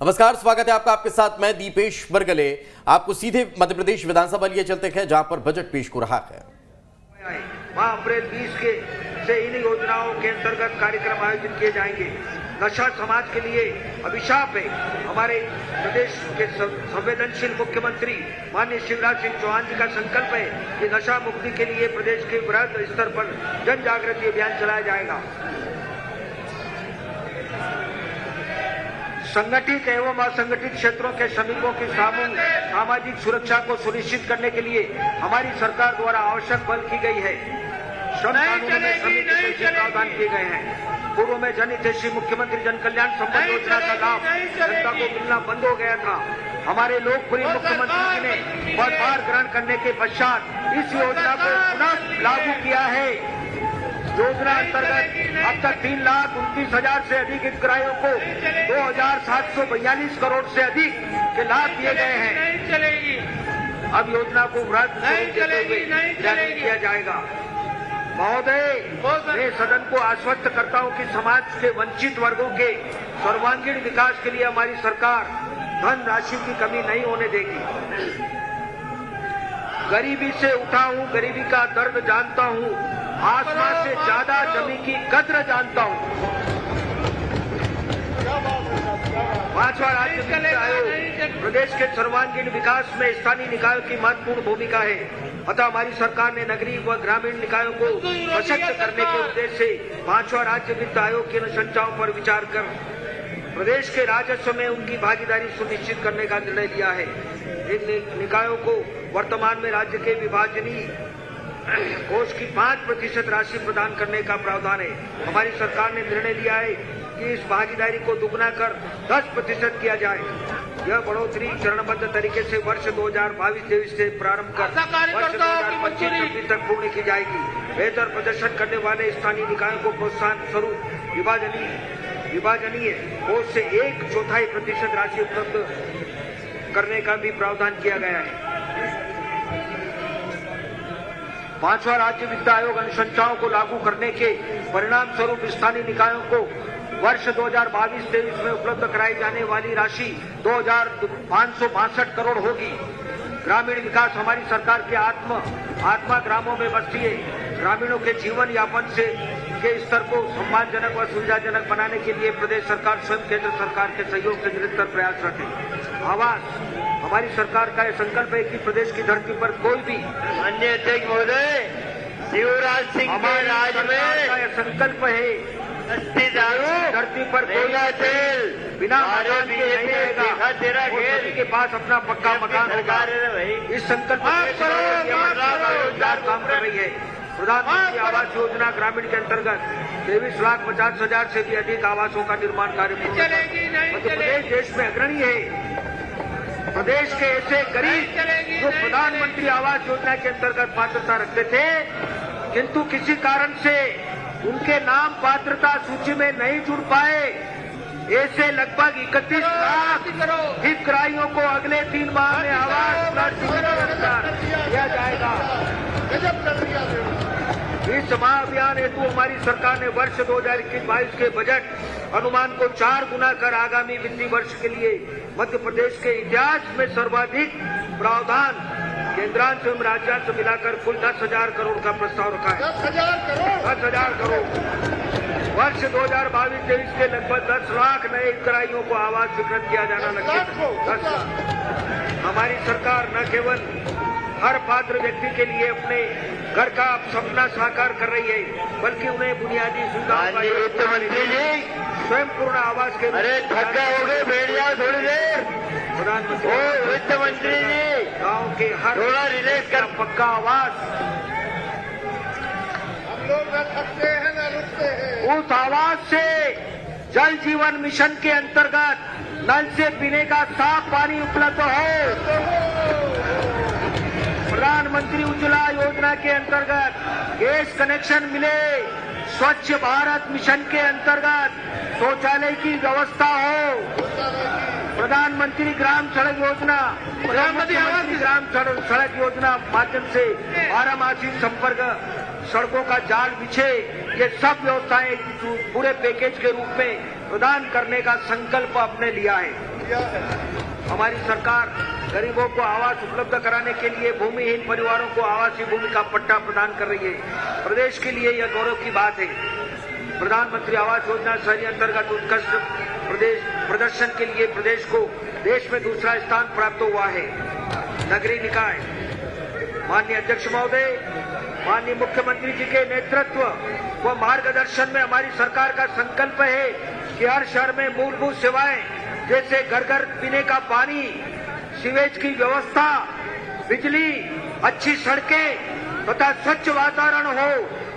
नमस्कार, स्वागत है आपका। आपके साथ मैं दीपेश बरगले। आपको सीधे मध्य प्रदेश विधानसभा लिए चलते हैं, जहां पर बजट पेश हो रहा है। माह अप्रैल 20 से इन योजनाओं के अंतर्गत कार्यक्रम आयोजित किए जाएंगे। नशा समाज के लिए अभिशाप है। हमारे प्रदेश के संवेदनशील मुख्यमंत्री माननीय शिवराज सिंह चौहान जी का संकल्प है कि नशा मुक्ति के लिए प्रदेश के वृहद स्तर पर जन जागृति अभियान चलाया जाएगा। संगठित एवं असंगठित क्षेत्रों के श्रमिकों की सामाजिक सुरक्षा को सुनिश्चित करने के लिए हमारी सरकार द्वारा आवश्यक पहल की गई है। श्रम कानून में श्रमिक हितैषी प्रावधान किए गए हैं। पूर्व में जन हितैषी मुख्यमंत्री जन कल्याण संपन्न योजना का लाभ जनता को मिलना बंद हो गया था। हमारे लोकप्रिय मुख्यमंत्री जी ने पदभार ग्रहण करने के पश्चात इस योजना को पुनः लागू किया है। योजना अंतर्गत अब तक 3,29,000 से अधिक हितग्राहियों को 2,742 करोड़ से अधिक के लाभ दिए गए हैं। अब योजना को वृहद जारी किया जाएगा। महोदय, मैं सदन को आश्वस्त करता हूं कि समाज के वंचित वर्गों के सर्वांगीण विकास के लिए हमारी सरकार धन राशि की कमी नहीं होने देगी। गरीबी से उठा हूं, गरीबी का दर्द जानता हूं, आसमान से ज्यादा जमीन की कद्र जानता हूं। पांचवा राज्य वित्त आयोग प्रदेश के सर्वांगीण विकास में स्थानीय निकायों की महत्वपूर्ण भूमिका है। अतः हमारी सरकार ने नगरीय व ग्रामीण निकायों को सशक्त करने के उद्देश्य से पांचवा राज्य वित्त आयोग के अनुशंसाओं पर विचार कर प्रदेश के राजस्व में उनकी भागीदारी सुनिश्चित करने का निर्णय लिया है। इन निकायों को वर्तमान में राज्य के विभाजनीय कोष की 5% राशि प्रदान करने का प्रावधान है। हमारी सरकार ने निर्णय लिया है कि इस भागीदारी को दुगना कर 10% किया जाए। यह बढ़ोतरी चरणबद्ध तरीके से वर्ष 2022-23 से प्रारंभ कर वर्ष 2025-26 तक पूर्ण की जाएगी। बेहतर प्रदर्शन करने वाले स्थानीय निकायों को प्रोत्साहन स्वरूप विभाजनीय कोष से 1/4% राशि उपलब्ध करने का भी प्रावधान किया गया है। पांचवा राज्य वित्त आयोग अनुशंसाओं को लागू करने के परिणाम स्वरूप स्थानीय निकायों को वर्ष 2022-23 में उपलब्ध कराई जाने वाली राशि 2,562 करोड़ होगी। ग्रामीण विकास हमारी सरकार के आत्मा ग्रामों में बसती है। ग्रामीणों के जीवन यापन के स्तर को सम्मानजनक व सुविधाजनक बनाने के लिए प्रदेश सरकार स्वयं केंद्र सरकार के सहयोग से निरंतर प्रयासरत है। आवास हमारी सरकार का यह संकल्प है कि प्रदेश की धरती पर कोई भी अन्य अध्यक्ष महोदय शिवराज सिंह के राज में यह संकल्प है धरती पर कोई तेल बिना मकान के नहीं रहेगा। सभी के पास अपना पक्का मकान होगा। इस संकल्प काम कर रही है। प्रधानमंत्री आवास योजना ग्रामीण के अंतर्गत 23,50,000 से भी अधिक आवासों का निर्माण कार्य मध्य प्रदेश देश में अग्रणी है। प्रदेश के ऐसे गरीब जो प्रधानमंत्री आवास योजना के अंतर्गत पात्रता रखते थे, किंतु किसी कारण से उनके नाम पात्रता सूची में नहीं जुड़ पाए, ऐसे लगभग 31 लाख हितग्राहियों को अगले 3 माह में आवास दिया जाएगा। इस महाअभियान हेतु हमारी सरकार ने वर्ष 2021-22 के बजट अनुमान को 4 गुना कर आगामी वित्तीय वर्ष के लिए मध्य प्रदेश के इतिहास में सर्वाधिक प्रावधान केंद्रांश एवं राज्यांश मिलाकर कुल 10,000 करोड़ का प्रस्ताव रखा है। 10,000 करोड़। वर्ष 2022-23 के लगभग 10 लाख नए हितग्राहियों को आवास वितरण किया जाना लक्ष्य है। हमारी सरकार न केवल हर पात्र व्यक्ति के लिए अपने घर का सपना साकार कर रही है, बल्कि उन्हें बुनियादी सुविधाओं का स्वयं पूर्ण आवास के थक्का हो गए, बैठ जाओ थोड़ी देर। प्रधानमंत्री वित्त मंत्री जी गाँव के हर थोड़ा रिलैक्स कर। पक्का आवास हम लोग न थकते हैं न रुकते हैं। उस आवास से जल जीवन मिशन के अंतर्गत नल से पीने का साफ पानी उपलब्ध हो। प्रधानमंत्री उज्ज्वला योजना के अंतर्गत गैस कनेक्शन मिले। स्वच्छ भारत मिशन के अंतर्गत शौचालय की व्यवस्था हो। प्रधानमंत्री ग्राम सड़क योजना, प्रधानमंत्री ग्राम सड़क योजना माध्यम से बारहमासी संपर्क सड़कों का जाल बिछे। ये सब व्यवस्थाएं पूरे पैकेज के रूप में प्रदान करने का संकल्प अपने लिया है। किया है। हमारी सरकार गरीबों को आवास उपलब्ध कराने के लिए भूमिहीन परिवारों को आवासीय भूमि का पट्टा प्रदान कर रही है। प्रदेश के लिए यह गौरव की बात है। प्रधानमंत्री आवास योजना शहरी अंतर्गत उत्कृष्ट प्रदर्शन के लिए प्रदेश को देश में दूसरा स्थान प्राप्त हुआ है। नगरीय निकाय, माननीय अध्यक्ष महोदय, माननीय मुख्यमंत्री जी के नेतृत्व व मार्गदर्शन में हमारी सरकार का संकल्प है कि हर शहर में मूलभूत सेवाएं जैसे घर घर पीने का पानी, सीवेज की व्यवस्था, बिजली, अच्छी सड़कें तथा स्वच्छ वातावरण हो,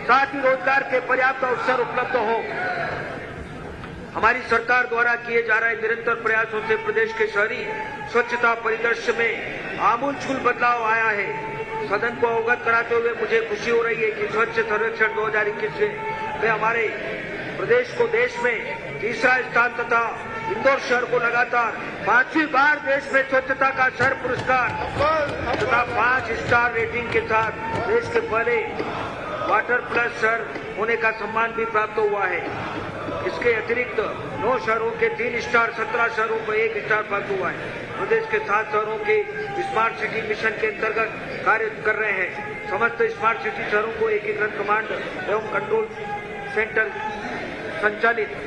साथ ही रोजगार के पर्याप्त अवसर उपलब्ध हो। हमारी सरकार द्वारा किए जा रहे निरंतर प्रयासों से प्रदेश के शहरी स्वच्छता परिदृश्य में आमूलचूल बदलाव आया है। सदन को अवगत कराते हुए मुझे खुशी हो रही है कि स्वच्छ सर्वेक्षण 2021 में हमारे प्रदेश को देश में तीसरा स्थान तथा इंदौर शहर को लगातार 5वीं बार देश में स्वच्छता का शहर पुरस्कार तथा 5 स्टार रेटिंग के साथ देश के पहले वाटर प्लस शहर होने का सम्मान भी प्राप्त हुआ है। इसके अतिरिक्त 9 शहरों के 3 स्टार, 17 शहरों को 1 स्टार प्राप्त हुआ है। प्रदेश के 7 शहरों के स्मार्ट सिटी मिशन के अंतर्गत कार्य कर रहे हैं। समस्त स्मार्ट सिटी शहरों को एकीकृत कमांड एवं कंट्रोल सेंटर संचालित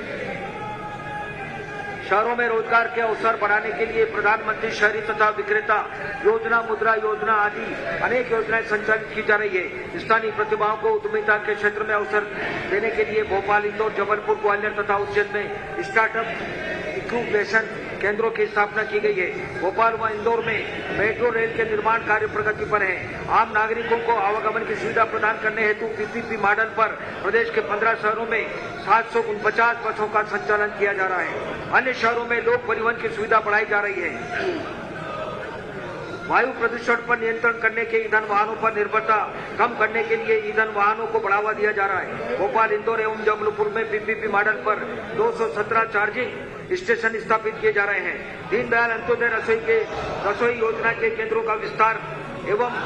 शहरों में रोजगार के अवसर बढ़ाने के लिए प्रधानमंत्री शहरी तथा विक्रेता योजना, मुद्रा योजना आदि अनेक योजनाएं संचालित की जा रही है। स्थानीय प्रतिभाओं को उद्यमिता के क्षेत्र में अवसर देने के लिए भोपाल, इंदौर, जबलपुर, ग्वालियर तथा उज्जैन में स्टार्टअप इंक्यूबेशन केंद्रों की स्थापना की गई है। भोपाल व इंदौर में मेट्रो रेल के निर्माण कार्य प्रगति पर है। आम नागरिकों को आवागमन की सुविधा प्रदान करने हेतु पीपीपी मॉडल पर प्रदेश के 15 शहरों में 749 बसों का संचालन किया जा रहा है। अन्य शहरों में लोक परिवहन की सुविधा बढ़ाई जा रही है। वायु प्रदूषण पर नियंत्रण करने के ईंधन वाहनों पर निर्भरता कम करने के लिए ईंधन वाहनों को बढ़ावा दिया जा रहा है। भोपाल, इंदौर एवं जबलपुर में पीपीपी मॉडल पर 217 चार्जिंग स्टेशन स्थापित किए जा रहे हैं। दीनदयाल अंत्योदय रसोई योजना के केंद्रों का विस्तार एवं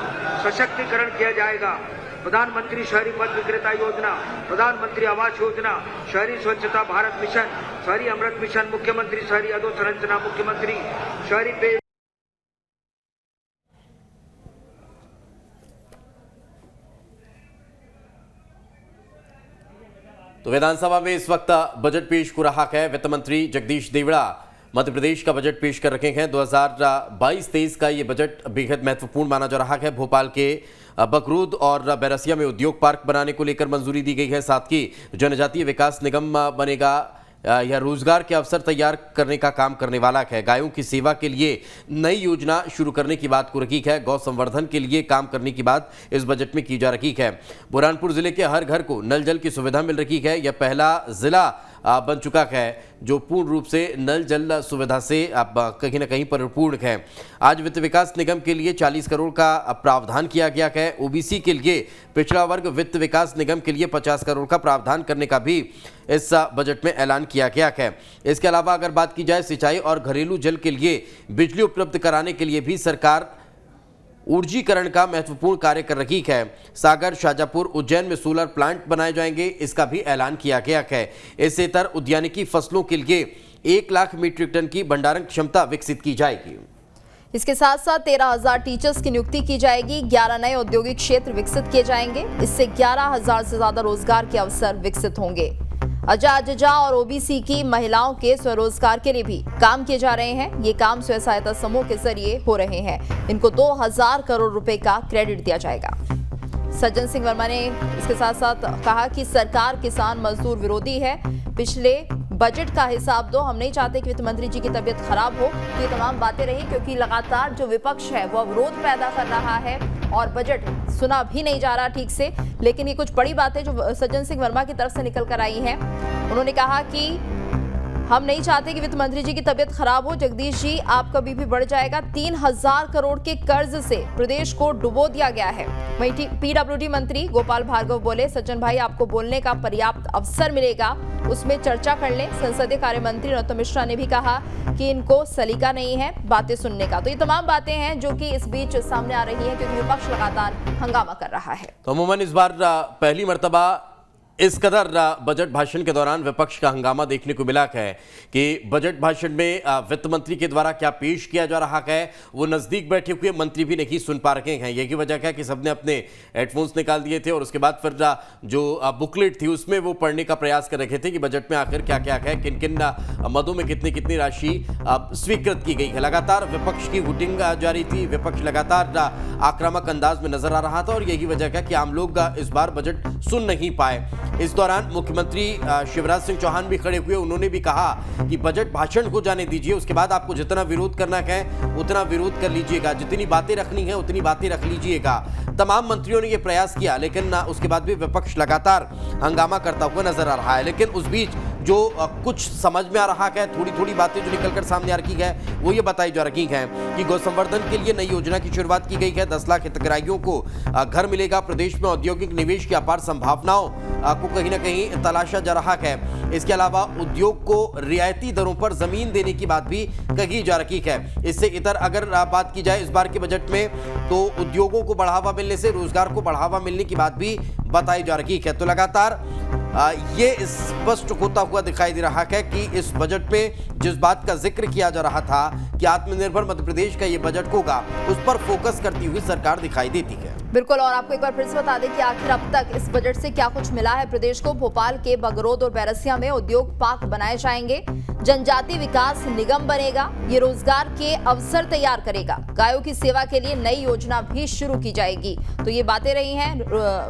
सशक्तिकरण किया जाएगा। प्रधानमंत्री शहरी पथ विक्रेता योजना, प्रधानमंत्री आवास योजना, शहरी स्वच्छता भारत मिशन, शहरी अमृत मिशन, मुख्यमंत्री शहरी अधोसंरचना, मुख्यमंत्री शहरी पेय। तो विधानसभा में इस वक्त बजट पेश हो रहा है। वित्त मंत्री जगदीश देवड़ा मध्य प्रदेश का बजट पेश कर रखे हैं। 2022-23 का ये बजट बेहद महत्वपूर्ण माना जा रहा है। भोपाल के बकरूद और बैरसिया में उद्योग पार्क बनाने को लेकर मंजूरी दी गई है। साथ ही जनजातीय विकास निगम बनेगा। यह रोजगार के अवसर तैयार करने का काम करने वाला है। गायों की सेवा के लिए नई योजना शुरू करने की बात को रखी है। गौ संवर्धन के लिए काम करने की बात इस बजट में की जा रही है। बुरहानपुर जिले के हर घर को नल जल की सुविधा मिल रही है। यह पहला जिला बन चुका है जो पूर्ण रूप से नल जल सुविधा से अब कहीं ना कहीं परिपूर्ण है। आज वित्त विकास निगम के लिए 40 करोड़ का प्रावधान किया गया है। ओबीसी के लिए पिछड़ा वर्ग वित्त विकास निगम के लिए 50 करोड़ का प्रावधान करने का भी इस बजट में ऐलान किया गया है। इसके अलावा अगर बात की जाए सिंचाई और घरेलू जल के लिए बिजली उपलब्ध कराने के लिए भी सरकार ऊर्जीकरण का महत्वपूर्ण कार्य कर रही है। सागर, शाजापुर, उज्जैन में सोलर प्लांट बनाए जाएंगे, इसका भी ऐलान किया गया है। इससे इतर उद्यानिकी फसलों के लिए 1 लाख मीट्रिक टन की भंडारण क्षमता विकसित की जाएगी। इसके साथ साथ 13,000 टीचर्स की नियुक्ति की जाएगी। 11 नए औद्योगिक क्षेत्र विकसित किए जाएंगे। इससे 11,000 से ज्यादा रोजगार के अवसर विकसित होंगे। अजाजजा और ओबीसी की महिलाओं के स्वरोजगार के लिए भी काम किए जा रहे हैं। ये काम स्वयं सहायता समूह के जरिए हो रहे हैं। इनको 2,000 करोड़ रुपए का क्रेडिट दिया जाएगा। सज्जन सिंह वर्मा ने इसके साथ साथ कहा कि सरकार किसान मजदूर विरोधी है। पिछले बजट का हिसाब दो, हम नहीं चाहते कि वित्त मंत्री जी की तबीयत खराब हो। तो ये तमाम बातें रही क्योंकि लगातार जो विपक्ष है वो अवरोध पैदा कर रहा है और बजट सुना भी नहीं जा रहा ठीक से। लेकिन ये कुछ बड़ी बातें जो सज्जन सिंह वर्मा की तरफ से निकल कर आई हैं। उन्होंने कहा कि हम नहीं चाहते कि वित्त मंत्री जी की तबीयत खराब हो। जगदीश जी, आपका बीपी बढ़ जाएगा। 3,000 करोड़ के कर्ज से प्रदेश को डुबो दिया गया है। वहीं पीडब्ल्यूडी मंत्री गोपाल भार्गव बोले, सज्जन भाई आपको बोलने का पर्याप्त अवसर मिलेगा, उसमें चर्चा कर लें। संसदीय कार्य मंत्री नरोत्तम मिश्रा ने भी कहा कि इनको सलीका नहीं है बातें सुनने का। तो ये तमाम बातें हैं जो कि इस बीच सामने आ रही है क्योंकि विपक्ष लगातार हंगामा कर रहा है। तो अमूमन इस बार पहली मर्तबा इस कदर बजट भाषण के दौरान विपक्ष का हंगामा देखने को मिला है कि बजट भाषण में वित्त मंत्री के द्वारा क्या पेश किया जा रहा है वो नजदीक बैठे हुए मंत्री भी नहीं सुन पा रहे हैं। यही वजह है कि सबने अपने हेडफोन्स निकाल दिए थे और उसके बाद फिर जो बुकलेट थी उसमें वो पढ़ने का प्रयास कर रहे थे कि बजट में आखिर क्या क्या है, किन किन मदों में कितनी कितनी राशि स्वीकृत की गई है। लगातार विपक्ष की हुटिंग जारी थी, विपक्ष लगातार आक्रामक अंदाज में नजर आ रहा था और यही वजह है कि आम लोग इस बार बजट सुन नहीं पाए। इस दौरान मुख्यमंत्री शिवराज सिंह चौहान भी खड़े हुए, उन्होंने भी कहा कि बजट भाषण को जाने दीजिए, उसके बाद आपको जितना विरोध करना है उतना विरोध कर लीजिएगा, जितनी बातें रखनी है उतनी बातें रख लीजिएगा। तमाम मंत्रियों ने यह प्रयास किया लेकिन उसके बाद भी विपक्ष लगातार हंगामा करता हुआ नजर आ रहा है। लेकिन उस बीच जो कुछ समझ में आ रहा है, थोड़ी थोड़ी बातें जो निकलकर सामने आ रही है वो ये बताई जा रही हैं कि गौ संवर्धन के लिए नई योजना की शुरुआत की गई है। 10 लाख हितग्राहियों को घर मिलेगा। प्रदेश में औद्योगिक निवेश की अपार संभावनाओं को कहीं ना कहीं तलाशा जा रहा है। इसके अलावा उद्योग को रियायती दरों पर जमीन देने की बात भी कही जा रही है। इससे इतर अगर बात की जाए इस बार के बजट में तो उद्योगों को बढ़ावा मिलने से रोजगार को बढ़ावा मिलने की बात भी बताई जा रही है। तो लगातार ये स्पष्ट होता हुआ दिखाई दे रहा है कि इस बजट में जिस बात का जिक्र किया जा रहा था कि आत्मनिर्भर मध्य प्रदेश का ये बजट होगा, उस पर फोकस करती हुई सरकार दिखाई देती है। बिल्कुल, और आपको एक बार फिर से बता दें कि आखिर अब तक इस बजट से क्या कुछ मिला है प्रदेश को। भोपाल के बगरोद और बैरसिया में उद्योग पार्क बनाए जाएंगे, जनजातीय विकास निगम बनेगा, ये रोजगार के अवसर तैयार करेगा, गायों की सेवा के लिए नई योजना भी शुरू की जाएगी। तो ये बातें रही हैं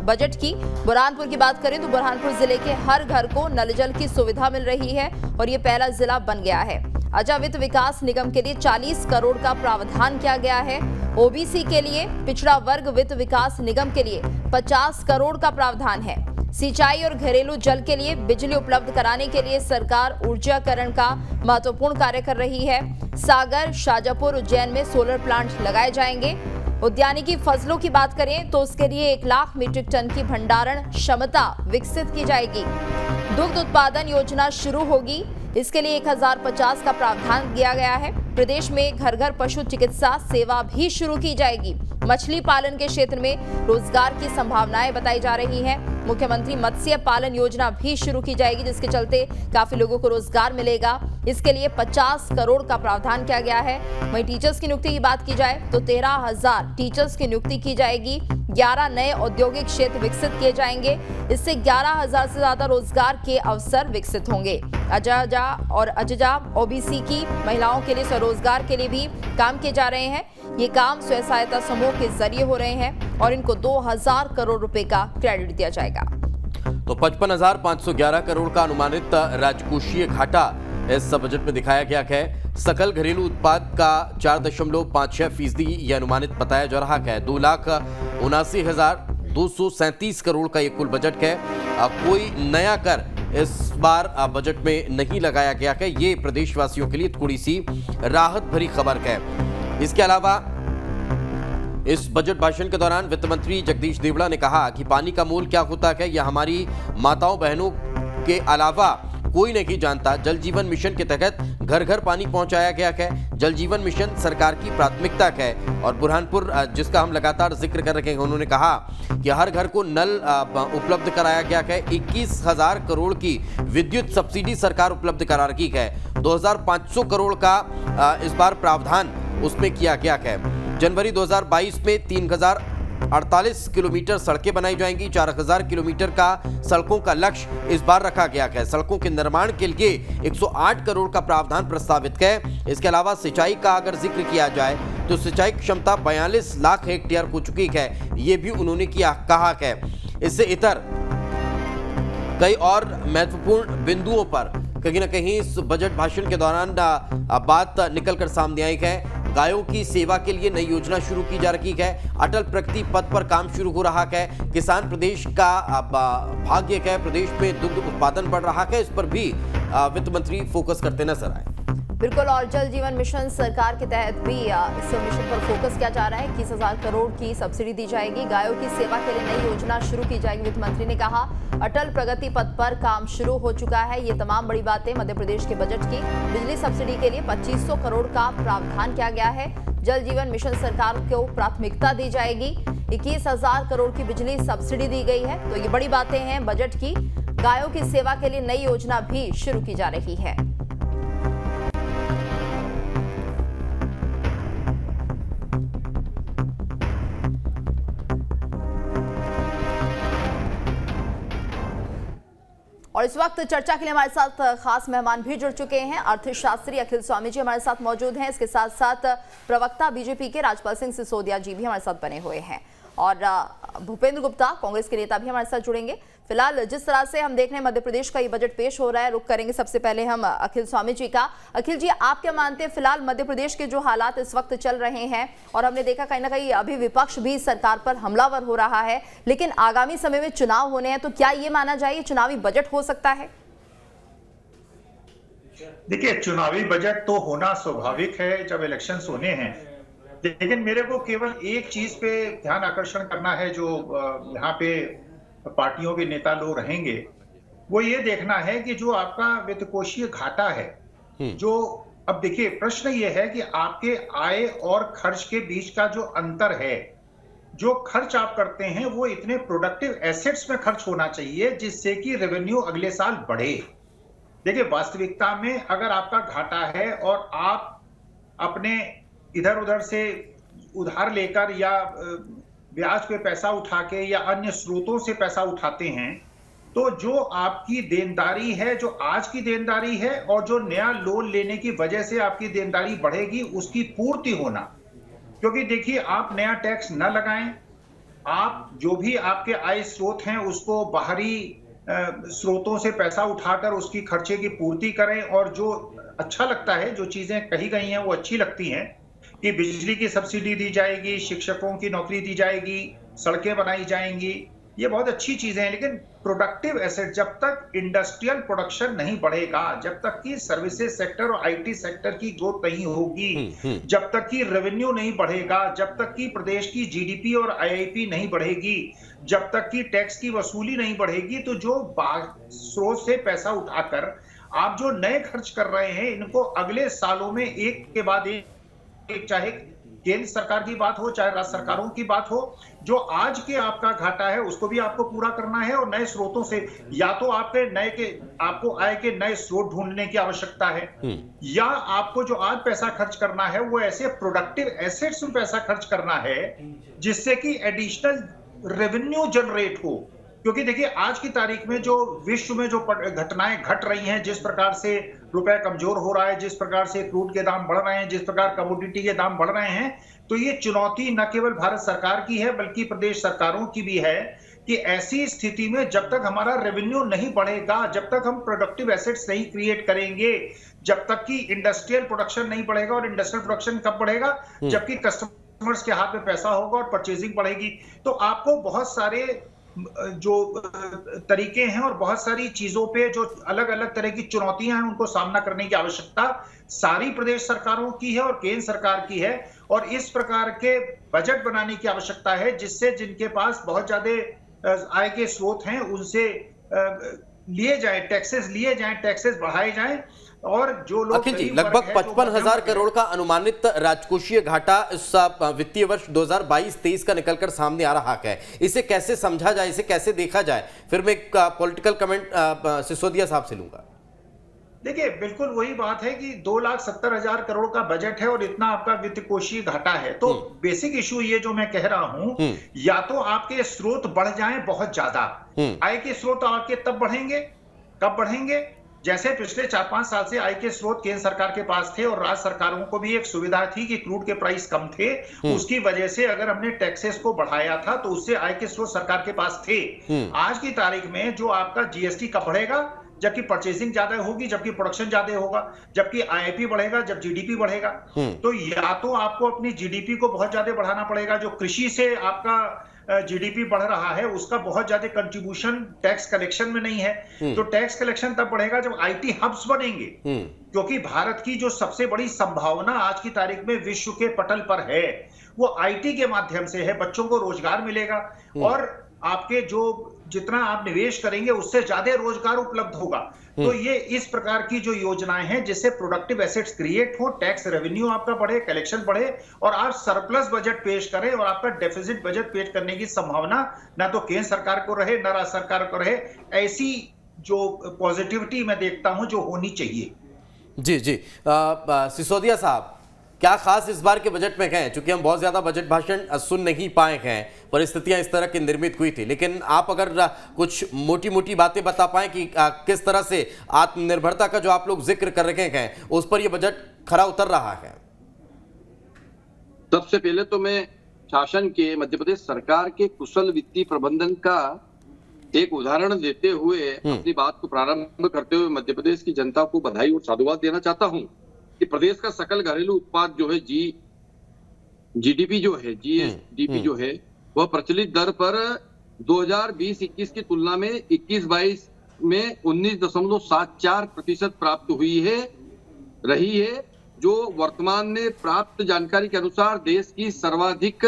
बजट की। बुरहानपुर की बात करें तो बुरहानपुर जिले के हर घर को नल जल की सुविधा मिल रही है और ये पहला जिला बन गया है। अजा वित्त विकास निगम के लिए 40 करोड़ का प्रावधान किया गया है। ओबीसी के लिए, पिछड़ा वर्ग वित्त विकास निगम के लिए 50 करोड़ का प्रावधान है। सिंचाई और घरेलू जल के लिए बिजली उपलब्ध कराने के लिए सरकार ऊर्जाकरण का महत्वपूर्ण कार्य कर रही है। सागर, शाजापुर, उज्जैन में सोलर प्लांट लगाए जाएंगे। उद्यानिकी फसलों की बात करें तो उसके लिए 1 लाख मीट्रिक टन की भंडारण क्षमता विकसित की जाएगी। दुग्ध उत्पादन योजना शुरू होगी, इसके लिए 1050 का प्रावधान किया गया है। प्रदेश में घर घर पशु चिकित्सा सेवा भी शुरू की जाएगी। मछली पालन के क्षेत्र में रोजगार की संभावनाएं बताई जा रही हैं। मुख्यमंत्री मत्स्य पालन योजना भी शुरू की जाएगी, जिसके चलते काफी लोगों को रोजगार मिलेगा। इसके लिए 50 करोड़ का प्रावधान किया गया है। वहीं टीचर्स की नियुक्ति की बात की जाए तो 13,000 टीचर्स की नियुक्ति की जाएगी। 11 नए औद्योगिक क्षेत्र विकसित किए जाएंगे, इससे 11,000 से ज्यादा रोजगार के अवसर विकसित होंगे। अजजा और अजजा ओबीसी की महिलाओं के लिए स्वरोजगार के लिए भी काम किए जा रहे हैं। ये काम स्वयं सहायता समूह के जरिए हो रहे हैं और इनको 2,000 करोड़ रुपए का क्रेडिट दिया जाएगा। तो 55,511 करोड़ का अनुमानित राजकोषीय घाटा इस बजट में दिखाया गया है। सकल घरेलू उत्पाद का 4.56% ये अनुमानित बताया जा रहा है। 2,79,237 करोड़ का ये कुल बजट है। कोई नया कर इस बार बजट में नहीं लगाया गया है। ये प्रदेशवासियों के लिए थोड़ी सी राहत भरी खबर है। इसके अलावा इस बजट भाषण के दौरान वित्त मंत्री जगदीश देवड़ा ने कहा कि पानी का मोल क्या होता है यह हमारी माताओं बहनों के अलावा कोई नहीं जानता। जल जीवन मिशन के तहत घर घर पानी पहुंचाया गया है। जल जीवन मिशन सरकार की प्राथमिकता है। और बुरहानपुर जिसका हम लगातार जिक्र कर रहे हैं, उन्होंने कहा कि हर घर को नल उपलब्ध कराया गया है। 21,000 करोड़ की विद्युत सब्सिडी सरकार उपलब्ध करा रही है। 2,500 करोड़ का इस बार प्रावधान उसमें किया गया है। जनवरी 2022 में 3,048 किलोमीटर सड़कें बनाई जाएंगी। 4,000 किलोमीटर का सड़कों का लक्ष्य इस बार रखा गया है। सड़कों के निर्माण के लिए 108 करोड़ का प्रावधान प्रस्तावित है। इसके अलावा सिंचाई का अगर जिक्र किया जाए तो सिंचाई क्षमता 42 लाख हेक्टेयर हो चुकी है, ये भी उन्होंने कहा है। इससे इतर कई और महत्वपूर्ण बिंदुओं पर कहीं ना कहीं इस बजट भाषण के दौरान बात निकलकर सामने आई है। गायों की सेवा के लिए नई योजना शुरू की जा रही है। अटल प्रगति पथ पर काम शुरू हो रहा है। किसान प्रदेश का भाग्य है। प्रदेश में दुग्ध उत्पादन बढ़ रहा है, इस पर भी वित्त मंत्री फोकस करते नजर आए। बिल्कुल, और जल जीवन मिशन सरकार के तहत भी इस मिशन पर फोकस किया जा रहा है। 21,000 करोड़ की सब्सिडी दी जाएगी। गायों की सेवा के लिए नई योजना शुरू की जाएगी। वित्त मंत्री ने कहा अटल प्रगति पथ पर काम शुरू हो चुका है। ये तमाम बड़ी बातें मध्य प्रदेश के बजट की। बिजली सब्सिडी के लिए 2,500 करोड़ का प्रावधान किया गया है। जल जीवन मिशन सरकार को प्राथमिकता दी जाएगी। 21,000 करोड़ की बिजली सब्सिडी दी गई है। तो ये बड़ी बातें हैं बजट की। गायों की सेवा के लिए नई योजना भी शुरू की जा रही है। और इस वक्त चर्चा के लिए हमारे साथ खास मेहमान भी जुड़ चुके हैं। अर्थशास्त्री अखिल स्वामी जी हमारे साथ मौजूद हैं। इसके साथ साथ प्रवक्ता बीजेपी के राजपाल सिंह सिसोदिया जी भी हमारे साथ बने हुए हैं और भूपेंद्र गुप्ता कांग्रेस के नेता भी हमारे साथ जुड़ेंगे। फिलहाल जिस तरह से हम देख रहे हैं मध्य प्रदेश का ये बजट पेश हो रहा है, रुख करेंगे सबसे पहले हम अखिल स्वामी जी का। अखिल जी, आप क्या मानते हैं फिलहाल मध्य प्रदेश के जो हालात इस वक्त चल रहे हैं, और हमने देखा कहीं ना कहीं अभी विपक्ष भी सरकार पर हमलावर हो रहा है, लेकिन आगामी समय में चुनाव होने हैं, तो क्या ये माना जाए चुनावी बजट हो सकता है? देखिए, चुनावी बजट तो होना स्वाभाविक है जब इलेक्शंस होने हैं, लेकिन मेरे को केवल एक चीज पे ध्यान आकर्षण करना है जो यहाँ पे पार्टियों के नेता लोग रहेंगे, वो ये देखना है कि जो आपका वित्तकोषीय घाटा है, जो अब देखिए प्रश्न ये है कि आपके आय और खर्च के बीच का जो अंतर है, जो खर्च आप करते हैं वो इतने प्रोडक्टिव एसेट्स में खर्च होना चाहिए जिससे कि रेवेन्यू अगले साल बढ़े। देखिए, वास्तविकता में अगर आपका घाटा है और आप अपने इधर उधर से उधार लेकर या ब्याज पे पैसा उठा के या अन्य स्रोतों से पैसा उठाते हैं, तो जो आपकी देनदारी है, जो आज की देनदारी है और जो नया लोन लेने की वजह से आपकी देनदारी बढ़ेगी, उसकी पूर्ति होना। क्योंकि देखिए, आप नया टैक्स न लगाएं, आप जो भी आपके आय स्रोत हैं उसको बाहरी स्रोतों से पैसा उठाकर उसकी खर्चे की पूर्ति करें। और जो अच्छा लगता है, जो चीजें कही गई हैं वो अच्छी लगती हैं कि बिजली की सब्सिडी दी जाएगी, शिक्षकों की नौकरी दी जाएगी, सड़कें बनाई जाएंगी, ये बहुत अच्छी चीजें हैं। लेकिन प्रोडक्टिव एसेट, जब तक इंडस्ट्रियल प्रोडक्शन नहीं बढ़ेगा, जब तक कि सर्विसेज सेक्टर और आईटी सेक्टर की ग्रोथ नहीं होगी, जब तक कि रेवेन्यू नहीं बढ़ेगा, जब तक कि प्रदेश की जीडीपी और आईआईपी नहीं बढ़ेगी, जब तक कि टैक्स की वसूली नहीं बढ़ेगी, तो जो स्रोत से पैसा उठाकर आप जो नए खर्च कर रहे हैं, इनको अगले सालों में एक के बाद एक, चाहे केंद्र सरकार की बात हो चाहे राज्य सरकारों की बात हो, जो आज के आपका घाटा है उसको भी आपको पूरा करना है। और नए स्रोतों से या तो आपको आय के नए स्रोत ढूंढने की आवश्यकता है, या आपको जो आज पैसा खर्च करना है वो ऐसे प्रोडक्टिव एसेट्स में पैसा खर्च करना है जिससे कि एडिशनल रेवेन्यू जनरेट हो। क्योंकि देखिए, आज की तारीख में जो विश्व में जो घटनाएं घट रही हैं, जिस प्रकार से रुपए कमजोर हो रहा है, जिस प्रकार से क्रूड के दाम बढ़ रहे हैं, जिस प्रकार कमोडिटी के दाम बढ़ रहे हैं, तो ये चुनौती न केवल भारत सरकार की है बल्कि प्रदेश सरकारों की भी है कि ऐसी स्थिति में जब तक हमारा रेवेन्यू नहीं बढ़ेगा, जब तक हम प्रोडक्टिव एसेट्स नहीं क्रिएट करेंगे, जब तक कि इंडस्ट्रियल प्रोडक्शन नहीं बढ़ेगा, और इंडस्ट्रियल प्रोडक्शन कब बढ़ेगा? जबकि कस्टमर्स के हाथ में पैसा होगा और परचेजिंग बढ़ेगी। तो आपको बहुत सारे जो तरीके हैं और बहुत सारी चीजों पे जो अलग अलग तरह की चुनौतियां हैं उनको सामना करने की आवश्यकता सारी प्रदेश सरकारों की है और केंद्र सरकार की है। और इस प्रकार के बजट बनाने की आवश्यकता है जिससे जिनके पास बहुत ज्यादा आय के स्रोत हैं उनसे लिए जाए, टैक्सेस बढ़ाए जाएं। और जो लोग अखिल जी, लगभग 55,000 करोड़ का अनुमानित राजकोषीय घाटा इस वित्तीय वर्ष 2022-23 का निकलकर सामने आ रहा है। इसे कैसे समझा जाए, इसे कैसे देखा जाए? फिर मैं एक पॉलिटिकल कमेंट सिसोदिया साहब से लूंगा। देखिए, बिल्कुल वही बात है कि 2,70,000 करोड़ का बजट है और इतना आपका वित्तकोषीय घाटा है। तो बेसिक इशू ये जो मैं कह रहा हूं, या तो आपके स्रोत बढ़ जाएं बहुत ज्यादा, आय के स्रोत आपके तब बढ़ेंगे, कब बढ़ेंगे? जैसे पिछले 4-5 साल से आय के स्रोत केंद्र सरकार के पास थे और राज्य सरकारों को भी एक सुविधा थी कि क्रूड के प्राइस कम थे, उसकी वजह से अगर हमने टैक्सेस को बढ़ाया था तो उससे आय के स्रोत सरकार के पास थे। आज की तारीख में जो आपका जीएसटी कब बढ़ेगा? जबकि परचेसिंग ज्यादा होगी, जबकि प्रोडक्शन ज्यादा होगा, जबकि आईआईपी बढ़ेगा, जब जीडीपी बढ़ेगा। तो या तो आपको अपनी जीडीपी को बहुत ज्यादा बढ़ाना पड़ेगा, जो कृषि से आपका जीडीपी बढ़ रहा है उसका बहुत ज्यादा कंट्रीब्यूशन टैक्स कलेक्शन में नहीं है। तो टैक्स कलेक्शन तब बढ़ेगा जब आईटी हब्स बनेंगे, क्योंकि भारत की जो सबसे बड़ी संभावना आज की तारीख में विश्व के पटल पर है वो आईटी के माध्यम से है। बच्चों को रोजगार मिलेगा और आपके जो जितना आप निवेश करेंगे उससे ज्यादा रोजगार उपलब्ध होगा। तो ये इस प्रकार की जो योजनाएं हैं जिससे प्रोडक्टिव एसेट्स क्रिएट हो, टैक्स रेवेन्यू आपका बढ़े, कलेक्शन बढ़े और आप सरप्लस बजट पेश करें और आपका डेफिसिट बजट पेश करने की संभावना ना तो केंद्र सरकार को रहे ना राज्य सरकार को रहे, ऐसी जो पॉजिटिविटी मैं देखता हूं जो होनी चाहिए। जी जी सिसोदिया साहब, क्या खास इस बार के बजट में कहें, चूंकि हम बहुत ज्यादा बजट भाषण सुन नहीं पाए हैं, परिस्थितियां इस तरह की निर्मित हुई थी, लेकिन आप अगर कुछ मोटी मोटी बातें बता पाएं कि किस तरह से आत्मनिर्भरता का जो आप लोग जिक्र कर रहे हैं उस पर यह बजट खरा उतर रहा है। सबसे पहले तो मैं शासन के, मध्य प्रदेश सरकार के कुशल वित्तीय प्रबंधन का एक उदाहरण देते हुए अपनी बात को प्रारंभ करते हुए मध्य प्रदेश की जनता को बधाई और साधुवाद देना चाहता हूं कि प्रदेश का सकल घरेलू उत्पाद जो है जीडीपी जो है, जीएसडीपी जो है, वह प्रचलित दर पर 2020-21 की तुलना में 21-22 में 19.74% प्राप्त रही है, जो वर्तमान में प्राप्त जानकारी के अनुसार देश की सर्वाधिक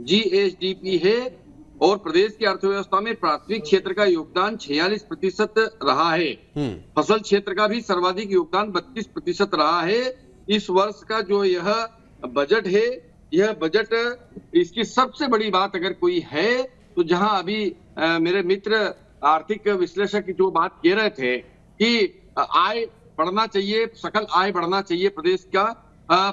जीएसडीपी है और प्रदेश की अर्थव्यवस्था में प्राथमिक क्षेत्र का योगदान 46% रहा है। फसल क्षेत्र का भी सर्वाधिक योगदान 32% रहा है। इस वर्ष का जो यह बजट है, यह बजट, इसकी सबसे बड़ी बात अगर कोई है तो जहां अभी मेरे मित्र आर्थिक विश्लेषक जो बात कह रहे थे कि आय बढ़ना चाहिए, सकल आय बढ़ना चाहिए प्रदेश का,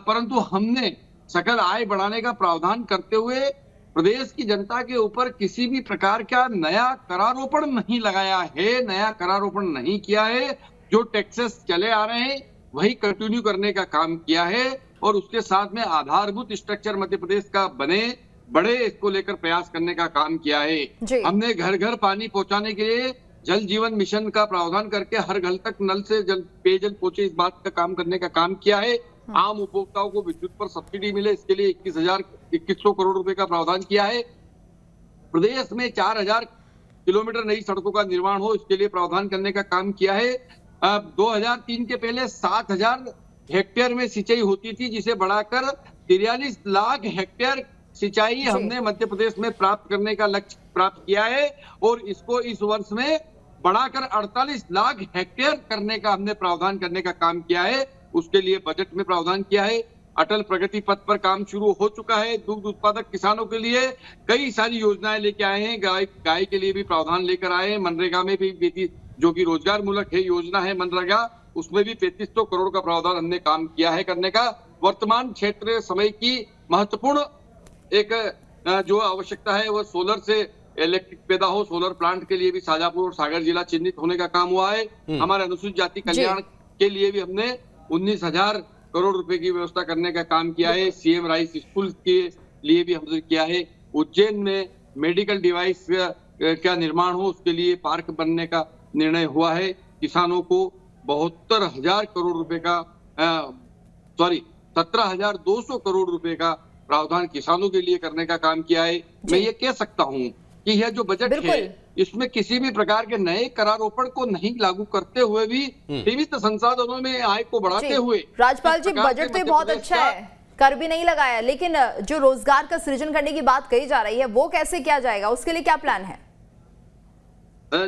परंतु हमने सकल आय बढ़ाने का प्रावधान करते हुए प्रदेश की जनता के ऊपर किसी भी प्रकार का नया करारोपण नहीं लगाया है, नया करारोपण नहीं किया है। जो टैक्सेस चले आ रहे हैं वही कंटिन्यू करने का काम किया है और उसके साथ में आधारभूत स्ट्रक्चर मध्य प्रदेश का बड़े इसको लेकर प्रयास करने का काम किया है। हमने घर घर पानी पहुंचाने के लिए जल जीवन मिशन का प्रावधान करके हर घर तक नल से पेयजल पहुंचे, इस बात का काम करने का काम किया है। आम उपभोक्ताओं को विद्युत पर सब्सिडी मिले, इसके लिए 21,100 करोड़ रुपए का प्रावधान किया है। प्रदेश में 4,000 किलोमीटर नई सड़कों का निर्माण हो, इसके लिए प्रावधान करने का काम किया है। 2003 के पहले 7,000 हेक्टेयर में सिंचाई होती थी, जिसे बढ़ाकर 43 लाख हेक्टेयर सिंचाई हमने मध्य प्रदेश में प्राप्त करने का लक्ष्य प्राप्त किया है और इसको इस वर्ष में बढ़ाकर 48 लाख हेक्टेयर करने का हमने प्रावधान करने का काम किया है। उसके लिए बजट में प्रावधान किया है। अटल प्रगति पथ पर काम शुरू हो चुका है। दुग्ध उत्पादक किसानों के लिए कई सारी योजनाएं लेके आए हैं। गाय के लिए भी प्रावधान लेकर आए हैं। मनरेगा में भी, जो कि रोजगार मूलक है योजना है मनरेगा, उसमें भी 3500 करोड़ का प्रावधान हमने काम किया है करने का। वर्तमान क्षेत्र समय की महत्वपूर्ण एक जो आवश्यकता है वह सोलर से इलेक्ट्रिक पैदा हो, सोलर प्लांट के लिए भी शाजापुर और सागर जिला चिन्हित होने का काम हुआ है। हमारे अनुसूचित जाति कल्याण के लिए भी हमने 19,000 करोड़ रुपए की व्यवस्था करने का काम किया है। सीएम राइस स्कूल के लिए भी हमने किया है। उज्जैन में मेडिकल डिवाइस का निर्माण हो, उसके लिए पार्क बनने का निर्णय हुआ है। किसानों को 72,000 करोड़ रुपए का 17,200 करोड़ रुपए का प्रावधान किसानों के लिए करने का काम किया है। मैं ये कह सकता हूँ कि यह जो बजट है इसमें किसी भी प्रकार के नए करारोपण को नहीं लागू करते हुए भी सीमित संसाधनों में आय को बढ़ाते हुए, राजपाल जी बजट तो बहुत अच्छा है, कर भी नहीं लगाया, लेकिन जो रोजगार का सृजन करने की बात कही जा रही है वो कैसे किया जाएगा, उसके लिए क्या प्लान है?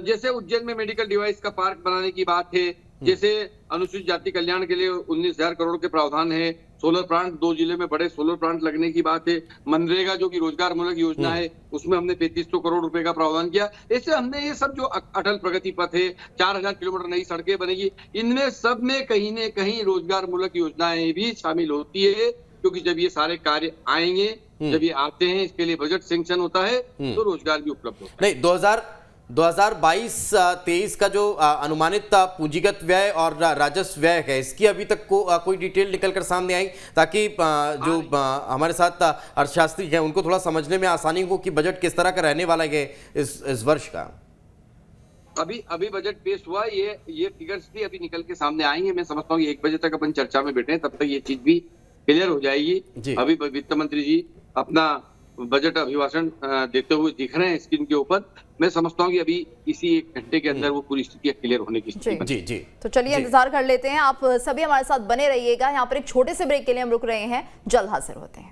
जैसे उज्जैन में मेडिकल डिवाइस का पार्क बनाने की बात है, जैसे अनुसूचित जाति कल्याण के लिए 19,000 करोड़ के प्रावधान है। सोलर प्लांट 2 जिले में बड़े सोलर प्लांट लगने की बात है। मनरेगा जो कि रोजगार मूलक योजना है उसमें हमने 3500 करोड़ रुपए का प्रावधान किया। ऐसे हमने ये सब जो अटल प्रगति पथ है, 4,000 किलोमीटर नई सड़कें बनेगी, इनमें सब में कहीं न कहीं रोजगार मूलक योजनाएं भी शामिल होती है, क्योंकि जब ये सारे कार्य आएंगे, जब ये आते हैं, इसके लिए बजट सैंक्शन होता है तो रोजगार भी उपलब्ध होता है। नहीं, 2022-23 का जो अनुमानित पूंजीगत व्यय और राजस्व व्यय है, इसकी अभी तक कोई डिटेल निकल कर सामने आई, ताकि जो हमारे साथ अर्थशास्त्री हैं उनको थोड़ा समझने में आसानी हो कि बजट किस तरह का रहने वाला है इस वर्ष का। अभी बजट पेश हुआ, ये फिगर्स भी अभी निकल के सामने आएंगे। मैं समझता हूँ 1 बजे तक अपन चर्चा में बैठे हैं, तब तक ये चीज भी क्लियर हो जाएगी। अभी वित्त मंत्री जी अपना बजट अभिभाषण देते हुए दिख रहे हैं स्क्रीन के ऊपर। मैं समझता हूँ कि अभी इसी 1 घंटे के अंदर वो पूरी स्थिति क्लियर होने की स्थिति जी जी। तो चलिए इंतजार कर लेते हैं, आप सभी हमारे साथ बने रहिएगा। यहाँ पर एक छोटे से ब्रेक के लिए हम रुक रहे हैं, जल्द हाजिर होते हैं।